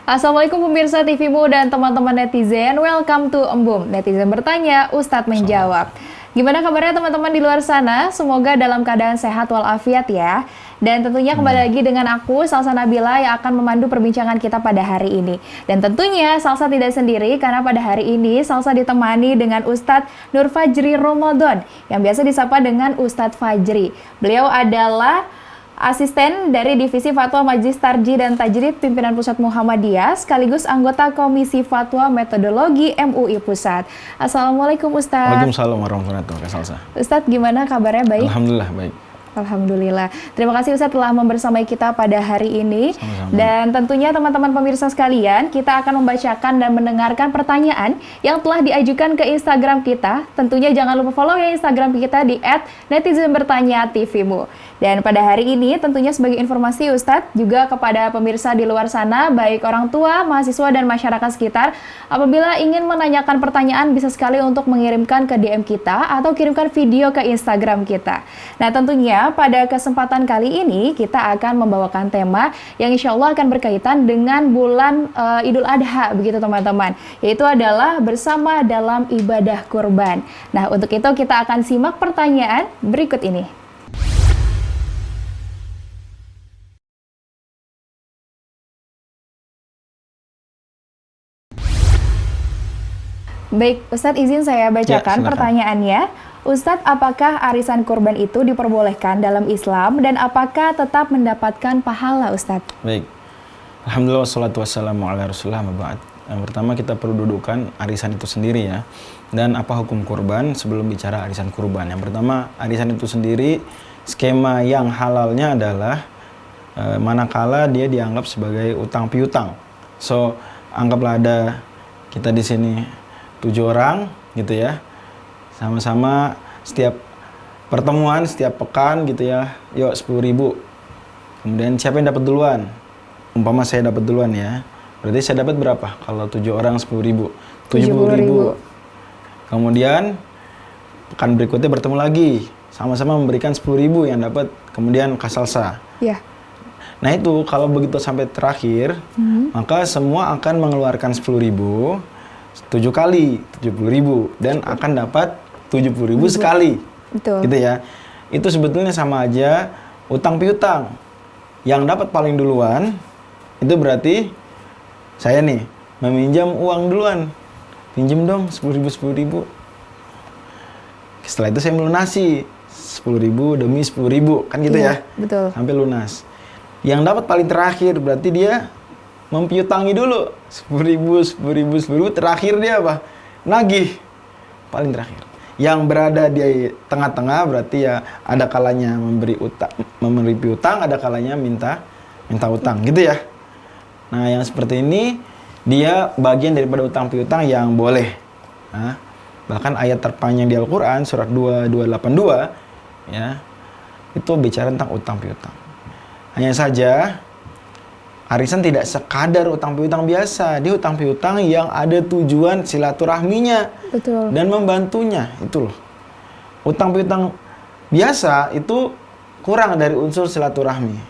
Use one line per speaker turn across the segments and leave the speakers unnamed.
Assalamualaikum pemirsa TVmu dan teman-teman netizen. Welcome to Embum. Netizen bertanya, Ustadz menjawab. Gimana kabarnya teman-teman di luar sana? Semoga dalam keadaan sehat walafiat ya. Dan tentunya kembali lagi dengan aku, Salsa Nabila, yang akan memandu perbincangan kita pada hari ini. Dan tentunya Salsa tidak sendiri, karena pada hari ini Salsa ditemani dengan Ustadz Nur Fajri Ramadan, yang biasa disapa dengan Ustadz Fajri. Beliau adalah asisten dari Divisi Fatwa Majelis Tarjih dan Tajrid Pimpinan Pusat Muhammadiyah, sekaligus anggota Komisi Fatwa Metodologi MUI Pusat. Assalamualaikum Ustadz.
Waalaikumsalam warahmatullahi wabarakatuh.
Ustadz, gimana kabarnya? Baik?
Alhamdulillah baik.
Alhamdulillah. Terima kasih Ustadz telah membersamai kita pada hari ini.
Sama-sama.
Dan tentunya teman-teman pemirsa sekalian, kita akan membacakan dan mendengarkan pertanyaan yang telah diajukan ke Instagram kita. Tentunya jangan lupa follow ya Instagram kita di @netizenbertanya.tvmu. Dan pada hari ini tentunya sebagai informasi Ustadz juga kepada pemirsa di luar sana, baik orang tua, mahasiswa, dan masyarakat sekitar, apabila ingin menanyakan pertanyaan bisa sekali untuk mengirimkan ke DM kita atau kirimkan video ke Instagram kita. Nah tentunya pada kesempatan kali ini kita akan membawakan tema yang insya Allah akan berkaitan dengan bulan Idul Adha begitu teman-teman, yaitu adalah bersama dalam ibadah kurban. Nah untuk itu kita akan simak pertanyaan berikut ini. Baik, Ustadz izin saya bacakan pertanyaannya. Ustadz, apakah arisan kurban itu diperbolehkan dalam Islam dan apakah tetap mendapatkan pahala, Ustadz?
Baik. Alhamdulillah wassalatu wassalamu ala rasulillah maba'ad. Yang pertama kita perlu dudukan arisan itu sendiri ya. Dan apa hukum kurban sebelum bicara arisan kurban. Yang pertama, arisan itu sendiri skema yang halalnya adalah manakala dia dianggap sebagai utang piutang. So, anggaplah ada kita di sini 7 orang gitu ya, sama-sama setiap pertemuan, setiap pekan gitu ya, yuk 10.000. Kemudian siapa yang dapat duluan? Umpama saya dapat duluan ya, berarti saya dapat berapa? Kalau 7 orang 10.000, 70.000. Kemudian pekan berikutnya bertemu lagi, sama-sama memberikan 10.000 yang dapat, kemudian kasalsa.
Ya.
Nah itu kalau begitu sampai terakhir, maka semua akan mengeluarkan 10.000 7 kali 70.000 dan akan dapat 70.000 sekali.
Betul.
Gitu ya. Itu sebetulnya sama aja utang piutang. Yang dapat paling duluan itu berarti saya nih meminjam uang duluan. Pinjam dong 10.000. Setelah itu saya melunasi 10.000 demi 10.000 kan gitu ya.
Betul.
Sampai lunas. Yang dapat paling terakhir berarti dia mempiutangi dulu 10.000, terakhir dia apa? Nagih paling terakhir. Yang berada di tengah-tengah berarti ya ada kalanya memberi piutang, ada kalanya minta utang gitu ya. Nah, yang seperti ini dia bagian daripada utang piutang yang boleh. Nah, bahkan ayat terpanjang di Al-Qur'an surat 282 ya. Itu bicara tentang utang piutang. Hanya saja arisan tidak sekadar utang piutang biasa, dia utang piutang yang ada tujuan silaturahminya.
Betul.
Dan membantunya, itu loh. Utang piutang biasa itu kurang dari unsur silaturahmi.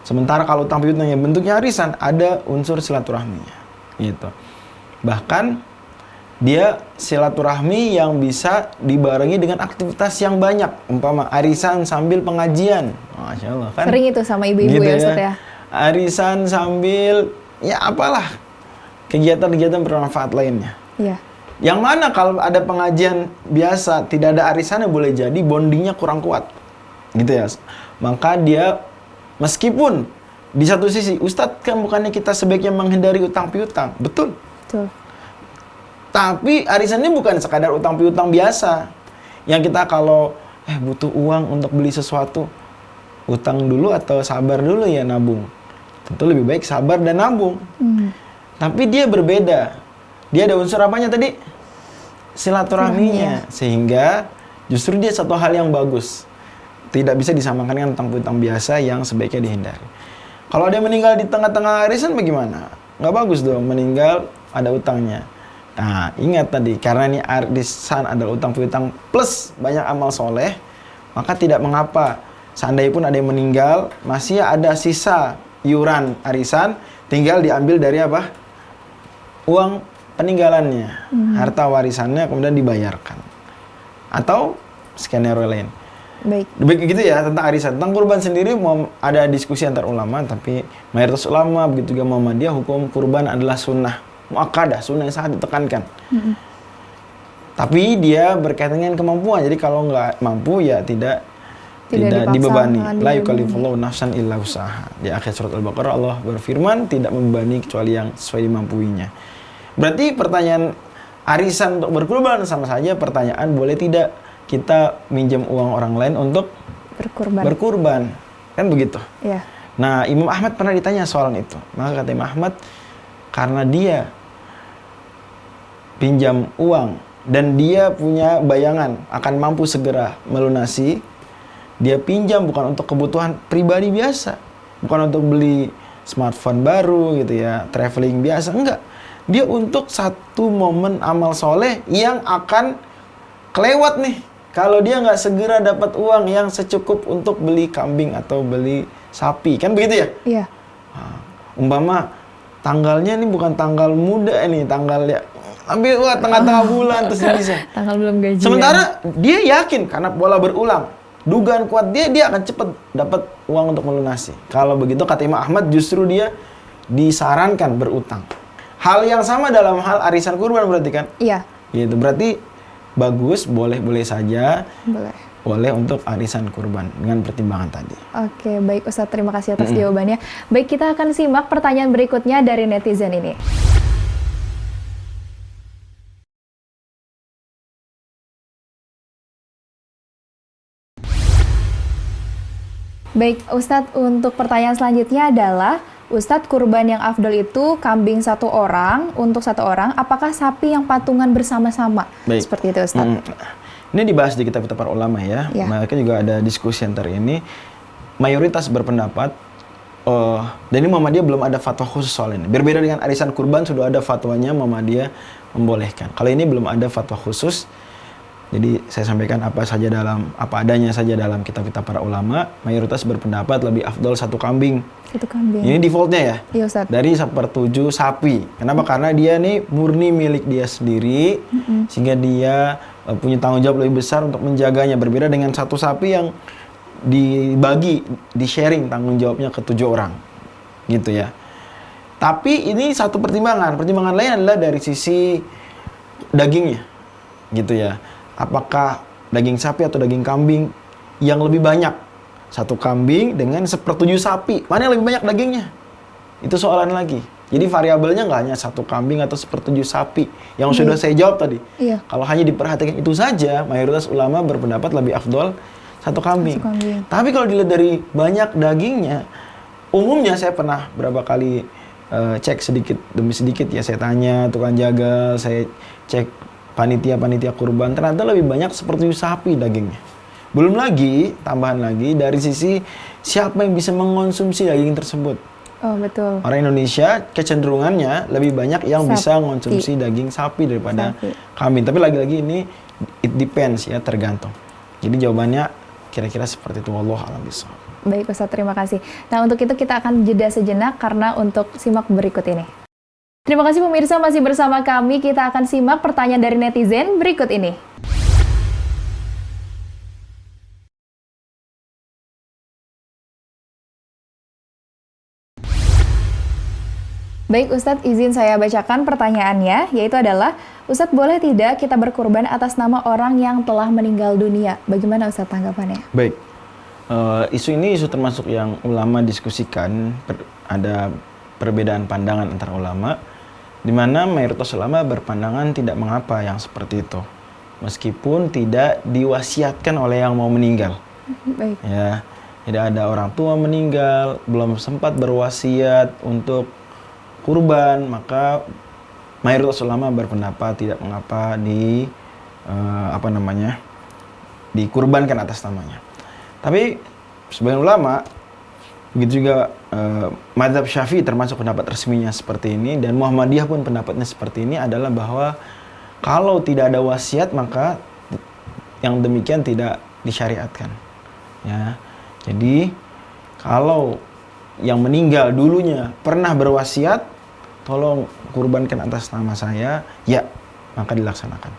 Sementara kalau utang piutang yang bentuknya arisan, ada unsur silaturahminya. Gitu. Bahkan dia silaturahmi yang bisa dibarengi dengan aktivitas yang banyak. Umpama arisan sambil pengajian. Masya Allah kan.
Sering itu sama ibu-ibu gitu ya Ustadz ya.
Arisan sambil ya apalah kegiatan-kegiatan bermanfaat lainnya.
Iya.
Yang mana kalau ada pengajian biasa tidak ada arisannya boleh jadi bondingnya kurang kuat, gitu ya. Maka dia meskipun di satu sisi Ustadz kan bukannya kita sebaiknya menghindari utang piutang, betul.
Betul.
Tapi arisannya bukan sekadar utang piutang biasa yang kita kalau butuh uang untuk beli sesuatu utang dulu atau sabar dulu ya nabung. Tentu lebih baik sabar dan nabung. Tapi dia berbeda. Dia ada unsur apanya tadi? Silaturahminya. Sehingga justru dia satu hal yang bagus. Tidak bisa disamakan dengan utang piutang biasa yang sebaiknya dihindari. Kalau ada yang meninggal di tengah-tengah arisan bagaimana? Nggak bagus dong meninggal ada utangnya. Nah ingat tadi, karena ini arisan adalah utang piutang plus banyak amal soleh, maka tidak mengapa seandainya pun ada yang meninggal, masih ada sisa iuran arisan, tinggal diambil dari apa? Uang peninggalannya, harta warisannya kemudian dibayarkan. Atau skenario lain.
Baik.
Begitu ya tentang arisan. Tentang kurban sendiri ada diskusi antar ulama, tapi mayoritas ulama begitu juga Muhammadiyah hukum kurban adalah sunnah muakkadah, sunnah yang sangat ditekankan. Tapi dia berkaitan dengan kemampuan. Jadi kalau nggak mampu ya tidak dibebani. La yukallifullahu nafsan illa usaha. Di akhir surat Al-Baqarah Allah berfirman tidak membebani kecuali yang sesuai dimampuinya. Berarti pertanyaan arisan untuk berkurban sama saja pertanyaan boleh tidak kita minjem uang orang lain untuk berkurban. Kan begitu.
Iya.
Nah, Imam Ahmad pernah ditanya soalan itu. Maka kata Imam Ahmad, karena dia pinjam uang dan dia punya bayangan akan mampu segera melunasi, dia pinjam bukan untuk kebutuhan pribadi biasa, bukan untuk beli smartphone baru gitu ya, traveling biasa, enggak. Dia untuk satu momen amal soleh yang akan kelewat nih kalau dia nggak segera dapat uang yang secukup untuk beli kambing atau beli sapi, kan begitu ya?
Iya.
Nah, umpama tanggalnya ini bukan tanggal muda ini, tanggal ya ambil tengah-tengah bulan terus dia bisa.
Tanggal belum gajian.
Sementara dia yakin karena pola berulang, dugaan kuat dia akan cepat dapat uang untuk melunasi. Kalau begitu kata Imam Ahmad justru dia disarankan berutang. Hal yang sama dalam hal arisan kurban berarti kan?
Iya.
Gitu. Berarti bagus, boleh saja. Boleh untuk arisan kurban dengan pertimbangan tadi.
Oke, baik Ustadz, terima kasih atas jawabannya. Baik, kita akan simak pertanyaan berikutnya dari netizen ini. Baik, Ustadz, untuk pertanyaan selanjutnya adalah, Ustadz, kurban yang afdol itu kambing satu orang, untuk satu orang, apakah sapi yang patungan bersama-sama?
Baik.
Seperti itu, Ustadz.
Ini dibahas di kitab-kitab para ulama ya. Mereka juga ada diskusi antar ini. Mayoritas berpendapat, dan ini Muhammadiyah belum ada fatwa khusus soal ini. Berbeda dengan arisan kurban, sudah ada fatwanya Muhammadiyah membolehkan. Kalau ini belum ada fatwa khusus. Jadi saya sampaikan apa adanya saja dalam kitab-kitab para ulama. Mayoritas berpendapat lebih afdol satu kambing.
Satu kambing.
Ini defaultnya ya.
Iya, Ustadz.
Dari 1/7 sapi. Kenapa? Karena dia nih murni milik dia sendiri, sehingga dia punya tanggung jawab lebih besar untuk menjaganya. Berbeda dengan satu sapi yang dibagi, di-sharing tanggung jawabnya ke 7 orang. Gitu ya. Tapi ini satu pertimbangan. Pertimbangan lain adalah dari sisi dagingnya. Gitu ya. Apakah daging sapi atau daging kambing yang lebih banyak? Satu kambing dengan 1/7 sapi. Mana yang lebih banyak dagingnya? Itu soalan lagi. Jadi variabelnya nggak hanya satu kambing atau 1/7 sapi. Yang sudah saya jawab tadi.
Iya.
Kalau hanya diperhatikan itu saja, mayoritas ulama berpendapat lebih afdol satu kambing. Tapi kalau dilihat dari banyak dagingnya, umumnya saya pernah berapa kali cek sedikit demi sedikit ya. Saya tanya tukang jagal, saya cek panitia kurban, ternyata lebih banyak 1/7 sapi dagingnya. Belum lagi, tambahan lagi dari sisi siapa yang bisa mengonsumsi daging tersebut.
Oh, betul.
Orang Indonesia kecenderungannya lebih banyak yang bisa mengonsumsi daging sapi daripada kambing. Tapi lagi-lagi ini it depends ya, tergantung. Jadi jawabannya kira-kira seperti itu, wallahu a'lam bishawab.
Baik Ustadz, terima kasih. Nah, untuk itu kita akan jeda sejenak karena untuk simak berikut ini. Terima kasih pemirsa masih bersama kami. Kita akan simak pertanyaan dari netizen berikut ini. Baik Ustadz, izin saya bacakan pertanyaannya, yaitu adalah, Ustadz, boleh tidak kita berkurban atas nama orang yang telah meninggal dunia? Bagaimana Ustadz tanggapannya?
Baik, isu ini isu termasuk yang ulama diskusikan, ada perbedaan pandangan antar ulama, di mana mayoritas ulama berpandangan tidak mengapa yang seperti itu, meskipun tidak diwasiatkan oleh yang mau meninggal.
Baik.
Ya, tidak ada orang tua meninggal, belum sempat berwasiat untuk kurban, maka mayoritas ulama berpendapat tidak mengapa dikurbankan atas namanya. Tapi sebagian ulama, begitu juga mazhab Syafi'i termasuk pendapat resminya seperti ini, dan Muhammadiyah pun pendapatnya seperti ini, adalah bahwa kalau tidak ada wasiat maka yang demikian tidak disyariatkan. Ya, jadi kalau yang meninggal dulunya pernah berwasiat, tolong kurbankan atas nama saya, ya maka dilaksanakan.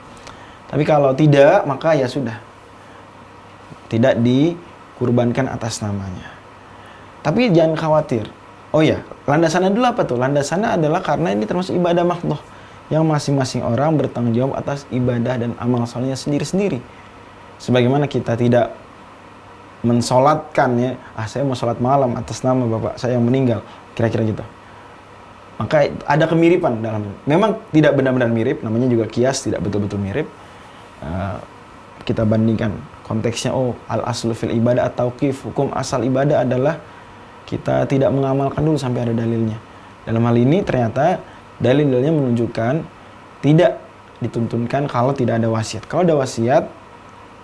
Tapi kalau tidak, maka ya sudah, tidak dikurbankan atas namanya. Tapi jangan khawatir. Oh ya, landasannya dulu apa tuh? Landasannya adalah karena ini termasuk ibadah makhdhah, yang masing-masing orang bertanggung jawab atas ibadah dan amal solehnya sendiri-sendiri. Sebagaimana kita tidak mensolatkan ya, saya mau sholat malam atas nama bapak saya yang meninggal, kira-kira gitu. Maka ada kemiripan dalam. Memang tidak benar-benar mirip, namanya juga kias, tidak betul-betul mirip. Kita bandingkan konteksnya, al aslu fil ibadah at-tauqif, hukum asal ibadah adalah kita tidak mengamalkan dulu sampai ada dalilnya. Dalam hal ini ternyata dalil-dalilnya menunjukkan tidak dituntunkan kalau tidak ada wasiat. Kalau ada wasiat,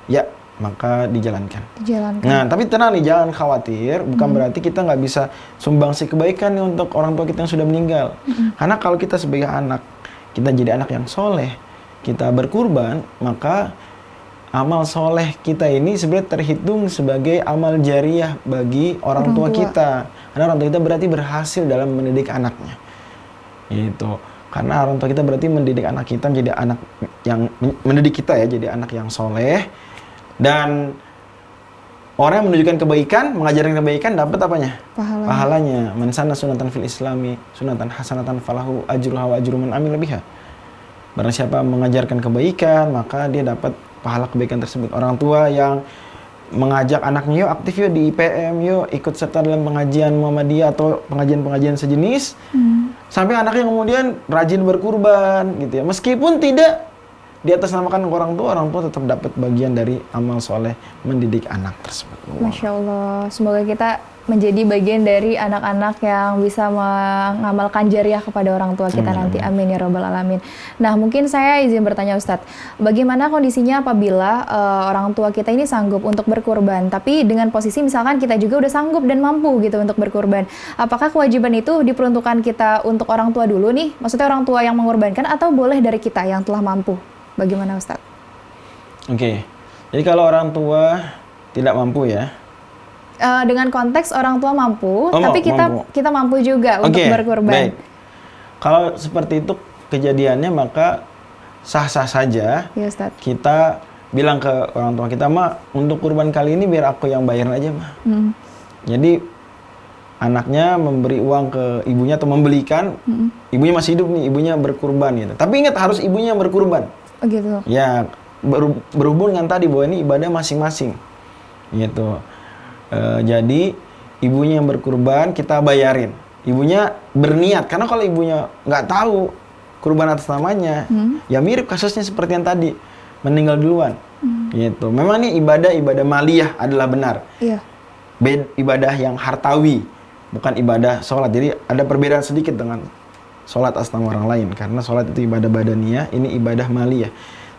ya maka dijalankan. Nah, tapi tenang nih, jangan khawatir. Bukan berarti kita nggak bisa sumbangsi kebaikan nih untuk orang tua kita yang sudah meninggal. Karena kalau kita sebagai anak, kita jadi anak yang soleh, kita berkurban, maka amal soleh kita ini sebenarnya terhitung sebagai amal jariah bagi orang tua kita. Karena orang tua kita berarti berhasil dalam mendidik anaknya. Gitu. Karena orang tua kita berarti mendidik anak kita menjadi anak yang mendidik kita ya, jadi anak yang soleh. Dan orang yang menunjukkan kebaikan, mengajarkan kebaikan, dapat apanya? Pahalanya. Man sanna sunatan fil islami, sunatan hasanatan falahu ajruha wa ajru man amila biha. Barang siapa mengajarkan kebaikan, maka dia dapat pahala kebaikan tersebut. Orang tua yang mengajak anaknya, yuk aktif yuk di IPM, yuk ikut serta dalam pengajian Muhammadiyah atau pengajian-pengajian sejenis, sampai anaknya kemudian rajin berkurban gitu ya. Meskipun tidak di atas namakan orang tua tetap dapat bagian dari amal soleh mendidik anak tersebut.
Masya Allah, semoga kita menjadi bagian dari anak-anak yang bisa mengamalkan jariah kepada orang tua kita nanti. Amin ya Rabbal Alamin. Nah, mungkin saya izin bertanya Ustadz, bagaimana kondisinya apabila orang tua kita ini sanggup untuk berkurban, tapi dengan posisi misalkan kita juga udah sanggup dan mampu gitu untuk berkurban. Apakah kewajiban itu diperuntukkan kita untuk orang tua dulu nih? Maksudnya orang tua yang mengorbankan atau boleh dari kita yang telah mampu? Bagaimana Ustadz?
Oke, jadi kalau orang tua tidak mampu ya,
dengan konteks orang tua mampu, tapi kita mampu juga untuk berkurban.
Baik. Kalau seperti itu kejadiannya, maka sah-sah saja
ya, Ustaz.
Kita bilang ke orang tua kita, Ma, untuk kurban kali ini biar aku yang bayarin aja, Ma. Jadi anaknya memberi uang ke ibunya atau membelikan, ibunya masih hidup nih, ibunya berkurban gitu. Tapi ingat, harus ibunya yang berkurban.
Oh gitu.
Ya, berhubung dengan tadi bahwa ini ibadah masing-masing gitu. Jadi ibunya yang berkurban, kita bayarin. Ibunya berniat, karena kalau ibunya nggak tahu kurban atas namanya, ya mirip kasusnya seperti yang tadi, meninggal duluan. Gitu. Memang ini ibadah maliyah adalah benar.
Iya.
Ibadah yang hartawi, bukan ibadah sholat. Jadi ada perbedaan sedikit dengan sholat atas nama orang lain, karena sholat itu ibadah badaniyah, ini ibadah maliyah.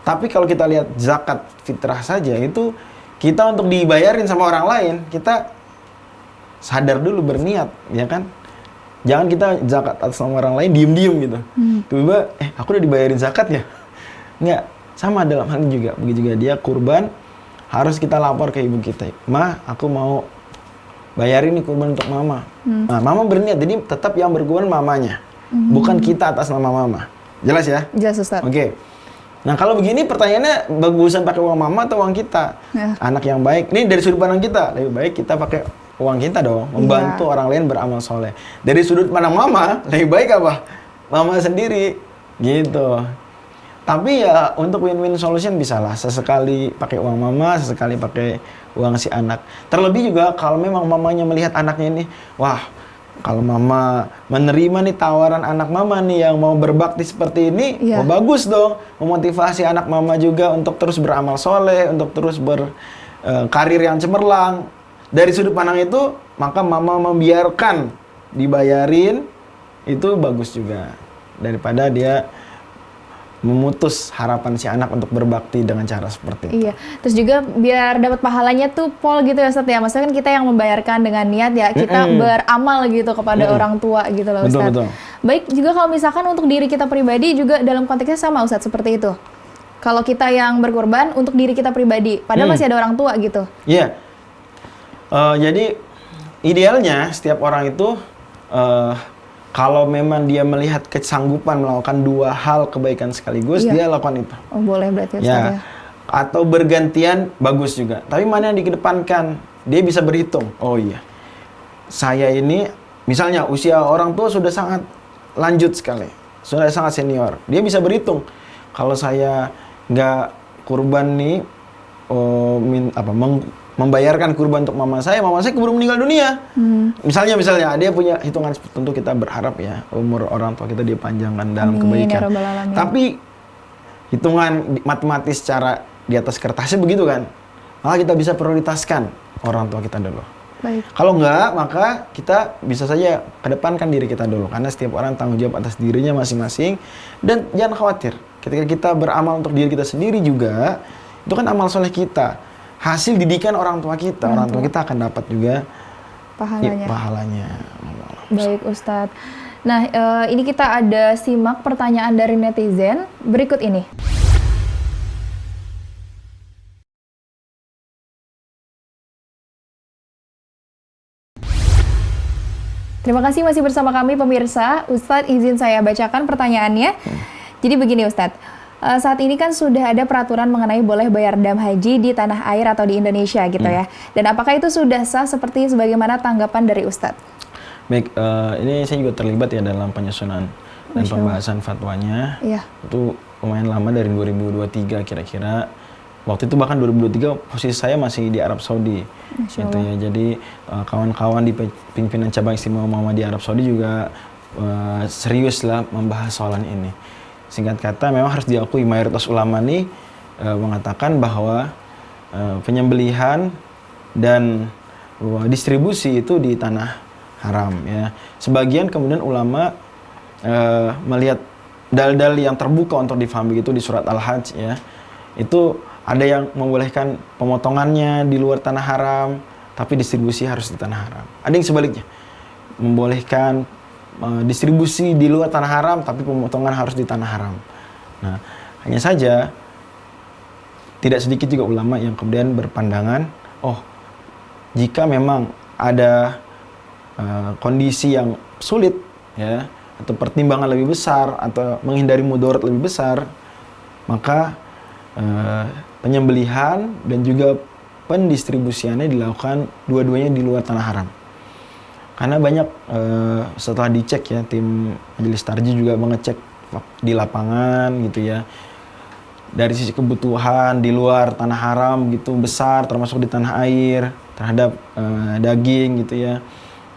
Tapi kalau kita lihat zakat fitrah saja, itu kita untuk dibayarin sama orang lain, kita sadar dulu, berniat, ya kan? Jangan kita zakat atas nama orang lain, diem-diem gitu. Tiba-tiba, aku udah dibayarin zakat ya? Enggak, sama dalam hal ini juga. Begitu juga dia kurban, harus kita lapor ke ibu kita. Ma, aku mau bayarin nih kurban untuk mama. Nah, mama berniat, jadi tetap yang berkurban mamanya. Bukan kita atas nama mama. Jelas ya?
Jelas, Ustaz.
Oke. Nah, kalau begini pertanyaannya, bagusan pakai uang mama atau uang kita? Ya. Anak yang baik. Ini dari sudut pandang kita, lebih baik kita pakai uang kita dong, membantu orang lain beramal soleh. Dari sudut pandang mama, lebih baik apa? Mama sendiri, gitu. Tapi ya untuk win-win solution bisalah, sesekali pakai uang mama, sesekali pakai uang si anak. Terlebih juga kalau memang mamanya melihat anaknya ini, wah, kalau mama menerima nih tawaran anak mama nih yang mau berbakti seperti ini, oh bagus dong, memotivasi anak mama juga untuk terus beramal soleh, untuk terus berkarir yang cemerlang. Dari sudut pandang itu, maka mama membiarkan dibayarin, itu bagus juga. Daripada dia memutus harapan si anak untuk berbakti dengan cara seperti itu. Iya,
terus juga biar dapat pahalanya tuh pol gitu ya Ustaz ya. Maksudnya kan kita yang membayarkan dengan niat ya, kita beramal gitu kepada orang tua gitu loh Ustaz. Betul. Baik, juga kalau misalkan untuk diri kita pribadi juga dalam konteksnya sama Ustaz seperti itu. Kalau kita yang berkorban untuk diri kita pribadi, padahal masih ada orang tua gitu.
Iya. Jadi idealnya setiap orang itu kalau memang dia melihat kesanggupan melakukan 2 hal kebaikan sekaligus, dia lakukan itu.
Oh, boleh berarti Ustaz ya.
Atau bergantian, bagus juga. Tapi mana yang dikedepankan? Dia bisa berhitung. Oh iya, saya ini misalnya usia orang tua sudah sangat lanjut sekali, sudah sangat senior. Dia bisa berhitung. Kalau saya nggak kurban nih, membayarkan kurban untuk mama saya keburu meninggal dunia. Misalnya dia punya hitungan, tentu kita berharap ya umur orang tua kita dipanjangkan dalam kebaikan.
Ya Rabbal Alamin.
Tapi hitungan matematis secara di atas kertasnya begitu kan, maka kita bisa prioritaskan orang tua kita dulu.
Baik.
Kalau enggak, maka kita bisa saja kedepankan diri kita dulu, karena setiap orang tanggung jawab atas dirinya masing-masing. Dan jangan khawatir, ketika kita beramal untuk diri kita sendiri juga, itu kan amal soleh kita, hasil didikan orang tua kita. Orang tua kita akan dapat juga pahalanya.
Baik Ustadz. Nah, ini kita ada simak pertanyaan dari netizen berikut ini. Terima kasih masih bersama kami pemirsa. Ustadz izin saya bacakan pertanyaannya. Jadi begini Ustadz, saat ini kan sudah ada peraturan mengenai boleh bayar dam haji di tanah air atau di Indonesia gitu ya. Dan apakah itu sudah sah seperti sebagaimana tanggapan dari Ustadz?
Baik, ini saya juga terlibat ya dalam penyusunan dan pembahasan fatwanya. Itu lumayan lama, dari 2023 kira-kira. Waktu itu bahkan 2023 posisi saya masih di Arab Saudi. Gitu ya. Jadi kawan-kawan di pimpinan cabang istimewa Muhammadiyah Arab Saudi juga serius lah membahas soalan ini. Singkat kata, memang harus diakui mayoritas ulama nih mengatakan bahwa penyembelihan dan distribusi itu di tanah haram ya. Sebagian kemudian ulama melihat dalil-dalil yang terbuka untuk difahami itu di surat Al-Hajj ya. Itu ada yang membolehkan pemotongannya di luar tanah haram, tapi distribusi harus di tanah haram. Ada yang sebaliknya, membolehkan distribusi di luar tanah haram, tapi pemotongan harus di tanah haram. Nah, hanya saja tidak sedikit juga ulama yang kemudian berpandangan, oh, jika memang ada kondisi yang sulit, ya, atau pertimbangan lebih besar, atau menghindari mudarat lebih besar, maka penyembelihan dan juga pendistribusiannya dilakukan dua-duanya di luar tanah haram. Karena banyak setelah dicek ya, tim Majelis Tarjih juga mengecek di lapangan gitu ya, dari sisi kebutuhan di luar tanah haram gitu besar, termasuk di tanah air terhadap daging gitu ya.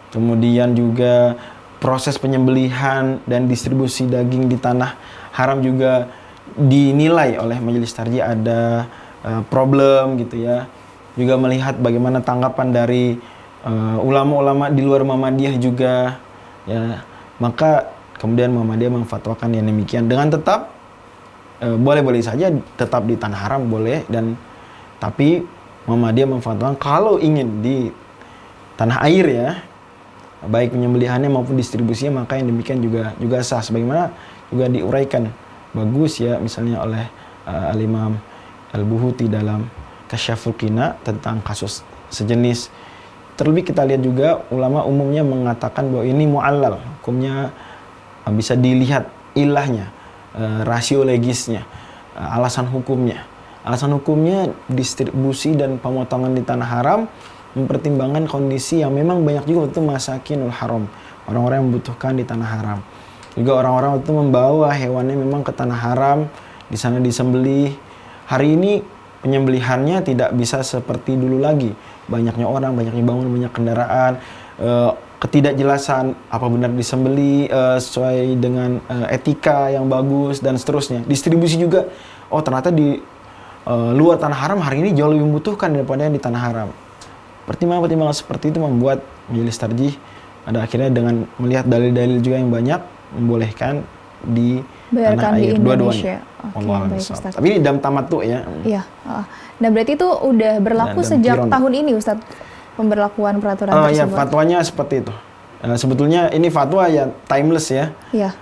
Kemudian juga proses penyembelihan dan distribusi daging di tanah haram juga dinilai oleh Majelis Tarjih ada problem gitu ya. Juga melihat bagaimana tanggapan dari ulama-ulama di luar Muhammadiyah juga ya. Maka kemudian Muhammadiyah memfatwakan yang demikian, dengan tetap boleh-boleh saja tetap di tanah haram boleh, dan tapi Muhammadiyah memfatwakan kalau ingin di tanah air ya, baik penyembelihannya maupun distribusinya, maka yang demikian juga sah, sebagaimana juga diuraikan bagus ya misalnya oleh Al-Imam Al-Buhuti dalam Kasyaful Qina tentang kasus sejenis. Terlebih kita lihat juga ulama umumnya mengatakan bahwa ini mu'allal, hukumnya bisa dilihat ilahnya, rasio legisnya, alasan hukumnya. Alasan hukumnya distribusi dan pemotongan di tanah haram mempertimbangkan kondisi yang memang banyak juga itu masakinul haram, orang-orang yang membutuhkan di tanah haram. Juga orang-orang itu membawa hewannya memang ke tanah haram, di sana disembelih. Hari ini penyembelihannya tidak bisa seperti dulu lagi. Banyaknya orang, banyaknya bangunan, banyak kendaraan, ketidakjelasan apa benar disembelih sesuai dengan etika yang bagus dan seterusnya. Distribusi juga, oh ternyata di luar tanah haram hari ini jauh lebih membutuhkan daripada yang di tanah haram. Pertimbangan-pertimbangan seperti itu membuat Majelis Tarjih pada akhirnya dengan melihat dalil-dalil juga yang banyak membolehkan di tanah air dua-duanya. Tapi ini dalam tamattu ya.
Iya. Nah berarti itu udah berlaku sejak tahun ini Ustadz, pemberlakuan peraturan tersebut?
Ya, fatwanya seperti itu. Sebetulnya ini fatwa ya timeless ya.
Iya.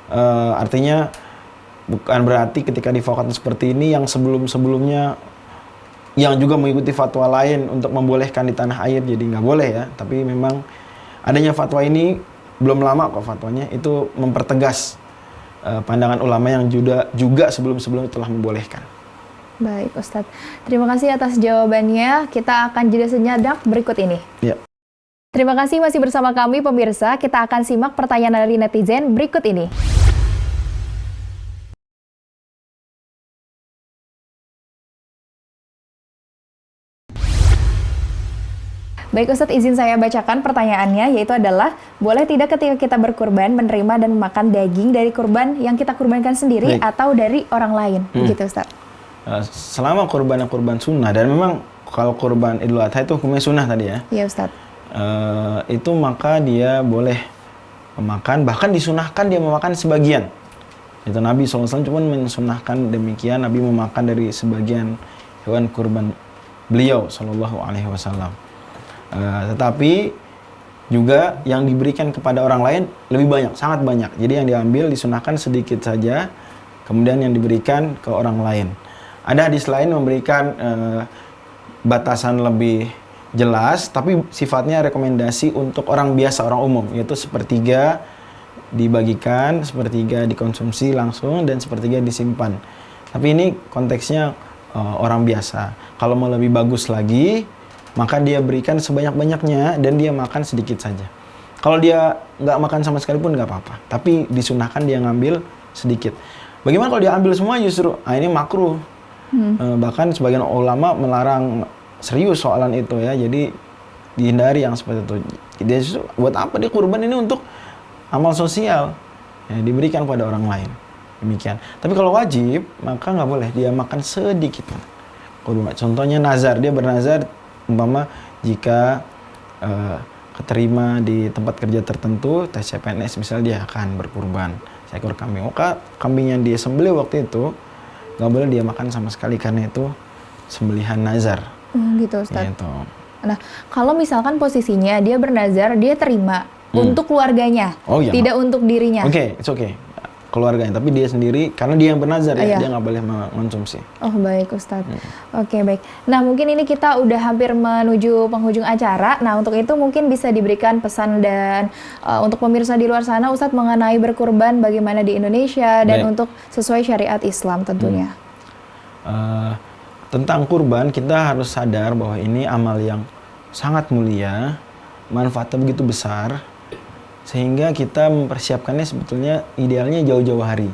Artinya bukan berarti ketika difatwakan seperti ini yang sebelum-sebelumnya yang juga mengikuti fatwa lain untuk membolehkan di tanah air jadi nggak boleh ya. Tapi memang adanya fatwa ini belum lama kok fatwanya, itu mempertegas pandangan ulama yang juga sebelum-sebelum telah membolehkan.
Baik Ustadz, terima kasih atas jawabannya. Kita akan jeda sejenak berikut ini.
Ya.
Terima kasih masih bersama kami pemirsa. Kita akan simak pertanyaan dari netizen berikut ini. Baik Ustadz, izin saya bacakan pertanyaannya, yaitu adalah, boleh tidak ketika kita berkurban menerima dan memakan daging dari kurban yang kita kurbankan sendiri atau dari orang lain? Begitu Ustadz.
Selama kurbannya kurban sunnah, dan memang kalau kurban Idul Adha itu hukumnya sunnah tadi ya.
Iya Ustadz.
Itu maka dia boleh memakan, bahkan disunahkan dia memakan sebagian. Itu Nabi SAW cuma mensunahkan demikian, Nabi memakan dari sebagian hewan kurban beliau SAW. Tetapi juga yang diberikan kepada orang lain lebih banyak, sangat banyak. Jadi yang diambil disunahkan sedikit saja, kemudian yang diberikan ke orang lain. Ada hadis lain memberikan batasan lebih jelas, tapi sifatnya rekomendasi untuk orang biasa, orang umum, yaitu sepertiga dibagikan, sepertiga dikonsumsi langsung, dan sepertiga disimpan. Tapi ini konteksnya orang biasa. Kalau mau lebih bagus lagi, maka dia berikan sebanyak-banyaknya dan dia makan sedikit saja. Kalau dia nggak makan sama sekali pun nggak apa-apa, tapi disunahkan dia ngambil sedikit. Bagaimana kalau dia ambil semua justru? Ini makruh. Bahkan sebagian ulama melarang serius soalan itu ya, jadi dihindari yang seperti itu. Dia justru, buat apa dia kurban ini untuk amal sosial, ya, diberikan pada orang lain. Demikian. Tapi kalau wajib, maka nggak boleh dia makan sedikit. Contohnya nazar, dia bernazar, umpama jika keterima di tempat kerja tertentu, tes CPNS misalnya, dia akan berkurban seekor kambing. Maka kambing yang dia sembelih waktu itu nggak boleh dia makan sama sekali karena itu sembelihan nazar.
Gitu Ustadz.
Gitu.
Nah, kalau misalkan posisinya dia bernazar, dia terima untuk keluarganya, tidak untuk dirinya.
Oke, it's okay. Keluarganya, tapi dia sendiri, karena dia yang bernazar ya, dia nggak boleh mengonsumsi.
Oh baik Ustadz. Oke baik. Nah mungkin ini kita udah hampir menuju penghujung acara. Nah untuk itu mungkin bisa diberikan pesan dan untuk pemirsa di luar sana Ustadz mengenai berkurban bagaimana di Indonesia dan untuk sesuai syariat Islam tentunya.
Tentang kurban kita harus sadar bahwa ini amal yang sangat mulia, manfaatnya begitu besar, sehingga kita mempersiapkannya sebetulnya idealnya jauh-jauh hari.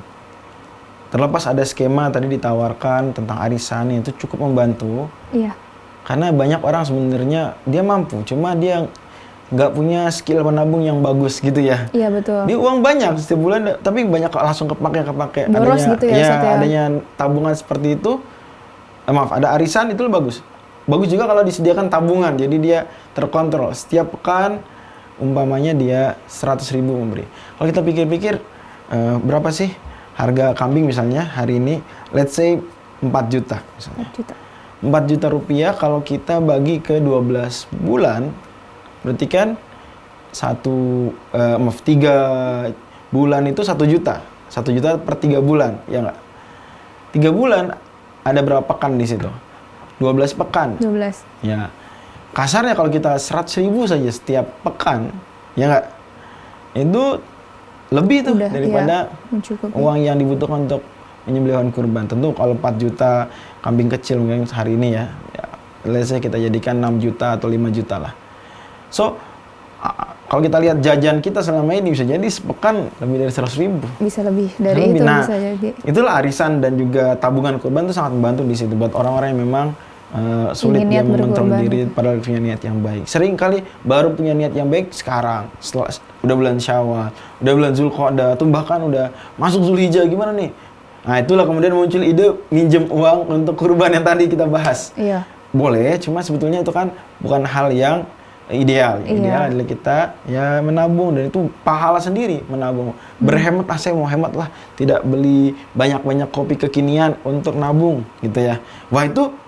Terlepas ada skema tadi ditawarkan tentang arisan, itu cukup membantu. Iya. Karena banyak orang sebenarnya dia mampu, cuma dia nggak punya skill menabung yang bagus gitu ya. Iya betul. Dia uang banyak setiap bulan, tapi banyak langsung kepake.
Boros adanya, gitu ya.
Adanya tabungan seperti itu. Maaf, ada arisan itu bagus. Bagus juga kalau disediakan tabungan, jadi dia terkontrol setiap pekan. Umpamanya dia 100.000 memberi. Kalau kita pikir-pikir, berapa sih harga kambing misalnya hari ini? Let's say 4 juta misalnya. 4 juta rupiah kalau kita bagi ke 12 bulan, berarti kan 3 bulan itu 1 juta. 1 juta per 3 bulan, ya nggak? 3 bulan ada berapa pekan di situ? 12 pekan. 12. Ya. Kasarnya kalau kita 100.000 saja setiap pekan, ya nggak? Itu lebih tuh daripada uang yang dibutuhkan untuk menyembelih hewan kurban. Tentu kalau 4 juta kambing kecil mungkin hari ini ya let's say kita jadikan 6 juta atau 5 juta lah. So, kalau kita lihat jajan kita selama ini bisa jadi sepekan lebih dari 100.000. Bisa lebih dari itu bisa jadi. Itulah arisan dan juga tabungan kurban itu sangat membantu di situ buat orang-orang yang memang sulit dia mengontrol diri padahal punya niat yang baik. Sering kali baru punya niat yang baik sekarang, setelah udah bulan Syawal, udah bulan Zulqa'dah, atau bahkan udah masuk Zulhijjah, gimana nih? Nah itulah kemudian muncul ide minjem uang untuk kurban yang tadi kita bahas. Iya. Boleh, cuma sebetulnya itu kan bukan hal yang ideal. Ideal adalah kita ya menabung, dan itu pahala sendiri menabung. Berhemat, saya mau hemat lah, tidak beli banyak-banyak kopi kekinian untuk nabung gitu ya. Wah itu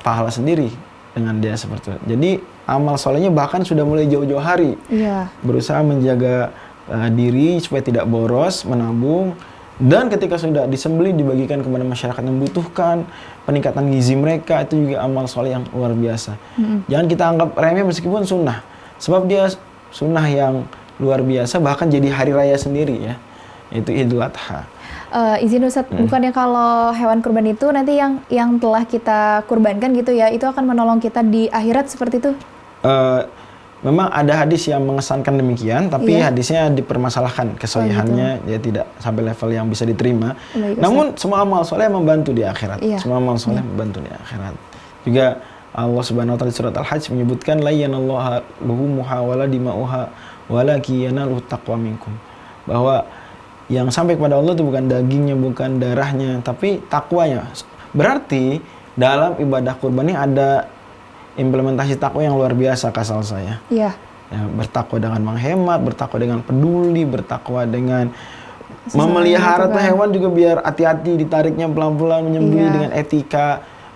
pahala sendiri dengan dia seperti itu. Jadi amal solehnya bahkan sudah mulai jauh-jauh hari. Iya. Berusaha menjaga diri supaya tidak boros, menabung, dan ketika sudah disembelih dibagikan kepada masyarakat yang membutuhkan, peningkatan gizi mereka, itu juga amal soleh yang luar biasa. Jangan kita anggap remeh meskipun sunnah. Sebab dia sunnah yang luar biasa, bahkan jadi hari raya sendiri ya, yaitu Idul Adha.
Izin Ustadz, bukannya kalau hewan kurban itu nanti yang telah kita kurbankan gitu ya, itu akan menolong kita di akhirat seperti itu?
Memang ada hadis yang mengesankan demikian, tapi
Iya.
hadisnya dipermasalahkan kesohihannya, ya tidak sampai level yang bisa diterima.
Baik, Ustaz.
Namun semua amal soleh membantu di akhirat.
Iya.
Semua amal soleh membantu di akhirat. Juga Allah Subhanahu wa taala di surat Al-Hajj menyebutkan la yanallaha luhumuha wala dima'uha walaki yanaluhu taqwa minkum. Bahwa yang sampai kepada Allah itu bukan dagingnya, bukan darahnya, tapi takwanya. Berarti dalam ibadah kurban ini ada implementasi takwa yang luar biasa kasal saya.
Iya.
Ya, bertakwa dengan menghemat, bertakwa dengan peduli, bertakwa dengan
Sesama
memelihara
gitu
tuh
kan.
hewan juga biar hati-hati ditariknya pelan-pelan, menyembelih
Iya.
dengan etika.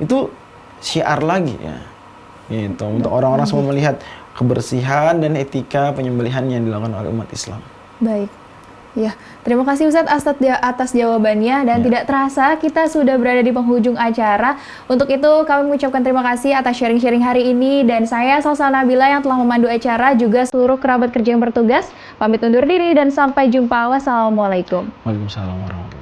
Itu syiar lagi ya. Gitu. Untuk orang-orang semua melihat kebersihan dan etika penyembelihan yang dilakukan oleh umat Islam.
Baik. Ya, terima kasih Ustadz atas jawabannya dan tidak terasa kita sudah berada di penghujung acara. Untuk itu kami mengucapkan terima kasih atas sharing-sharing hari ini dan saya Salsa Nabila yang telah memandu acara, juga seluruh kerabat kerja yang bertugas. Pamit undur diri dan sampai jumpa. Wassalamualaikum.
Waalaikumsalam warahmatullahi wabarakatuh.